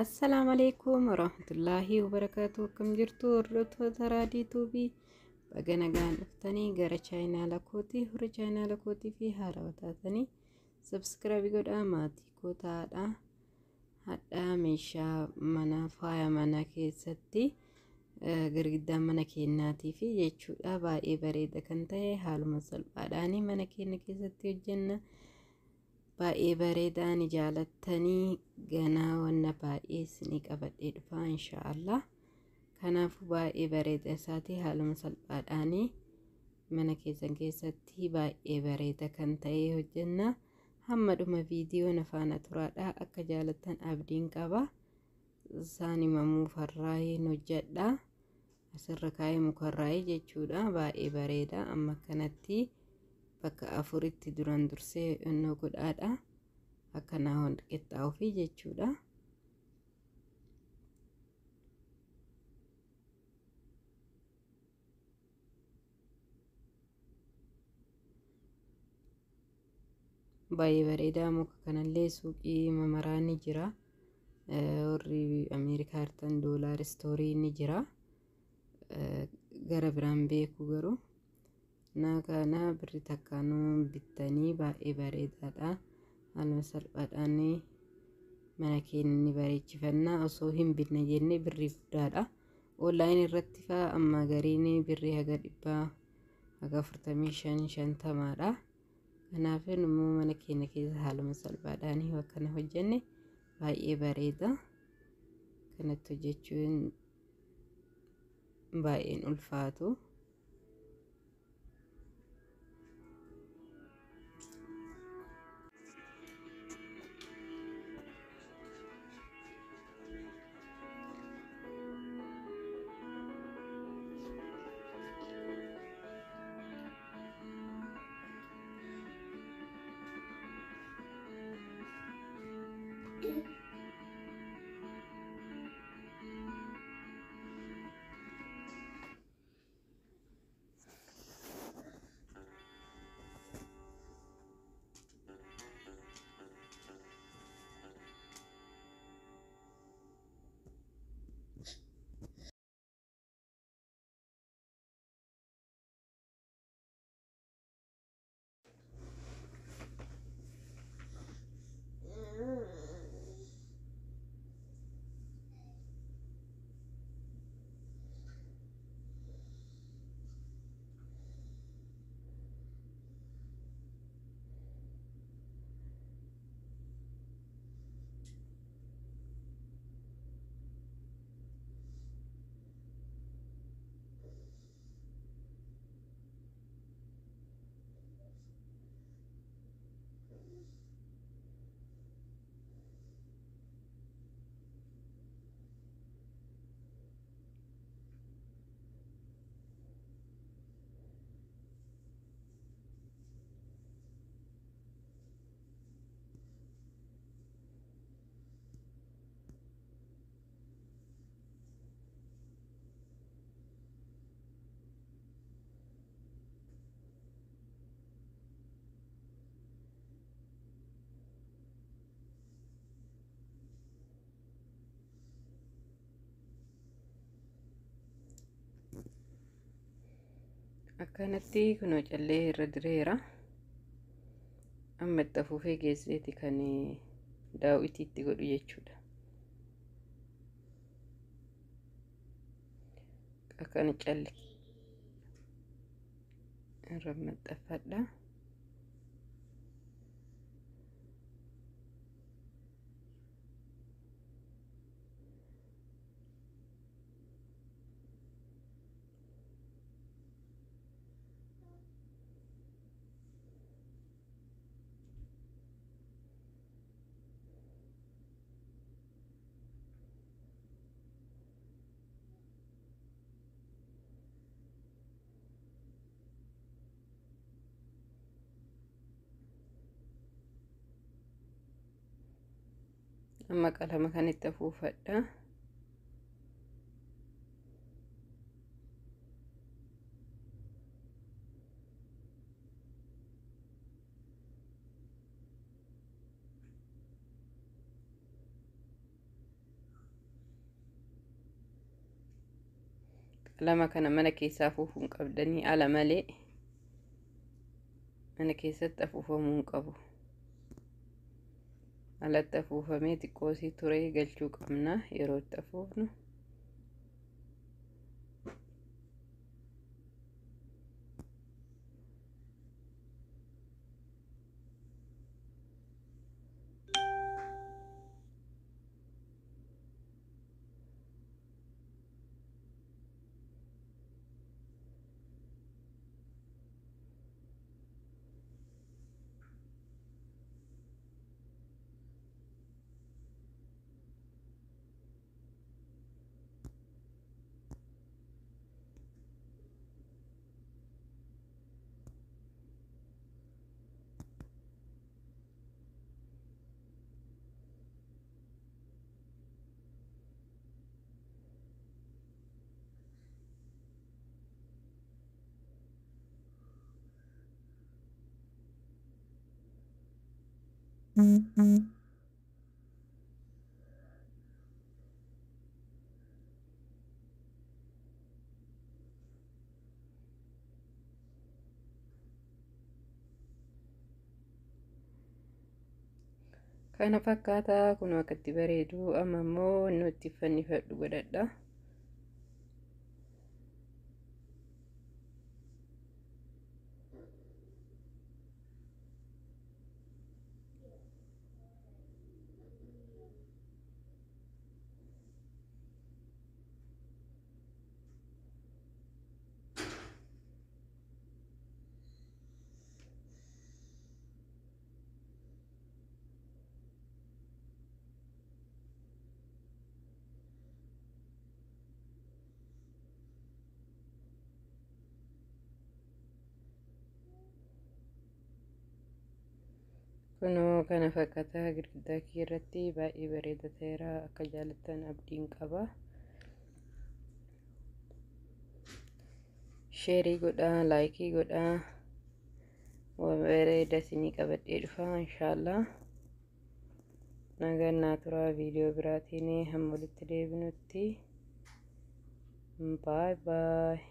Assalamu alaikum warahmatullahi wabarakatuh. Akkam jirtu hordoftoota raadiyoo tuubii baga nagaan dhuftanii gara chaayinaala kootii hora chaayinaala kootii fi haarawaa taatanii sabskiraayib godhaa maatii kootaadha. Hadhaa meeshaa mana faaya mana keessatti girgiddaan mana keenyaatii fi jechuudha baay'ee bareeda kan ta'e haaluma salphaadhaan mana keenya keessatti hojjenna. Baay'ee bareedaan jaalattanii ganaa wanna baay'ee isinii qabadhee dhufa inshaallah. Kanaafuu baay'ee bareeda isaati haaluma salphaadhaan mana keessan keessatti baay'ee bareeda kan ta'e hojjenna. Hamma dhuma viidiyoo nafaana turaadha akka jaalattan abdiin qaba. Isaan himamuu farraa'een hojjedha. Asirra kaa'ee mukarraa'ee jechuudha baay'ee bareeda amma kanatti. Bakka afuritti duran dursee innoo godhaadha akkanaa hundi qixxaa'uu fi jechuudha. Baay'ee bareeda muka kanallee suuqii mamaraa ni jira. Warri Ameerikaa hirtan doolaar istoorii ni jira. Gara biraan beeku garuu. Naakana birri takkaanuu bittanii baay'ee bareedaadha. Haaluma salphaadhaan mana keenya ni bareechifannaa osoo hin binne jennee birri guddaadha. Onlaayinii irratti fa'aa amma gariin birri haga 145-50dha. Kanaaf immoo mana keenya keessa haaluma salphaadhaan akkana hojjenne baay'ee bareeda. Kanatti hojjechuun baay'een ulfaatu. Akkanatti kunoo callee irra direera. Amma itti afuufee geesseeti kan daawwitiitti godhu jechuudha. Akkana callee irra maxxanfadha. Amma qalama kan itti afuufadha. lama kana mana keessaa afuufuun qabdanii ala malee mana keessatti afuufamuu hin qabu. Alatti afuufamee xiqqoosii turee galchuu qabna yeroo itti afuufnu. Kana fakkaataa kun akka itti bareedu. Amma immoo nuti fannifadhu godhadha. Kunoo kana fakkaataa girgiddaa kee irratti baay'ee bareeda ta'eera. Akka jaalattan abdiin qaba. Sheerii godhaa, laayikii godhaa. Waan bareeda isinii qabadhee dhufa inshaallah. Nagaan naa turaa viidiyoo biraatiin hamma walitti deebinutti. Bye bye.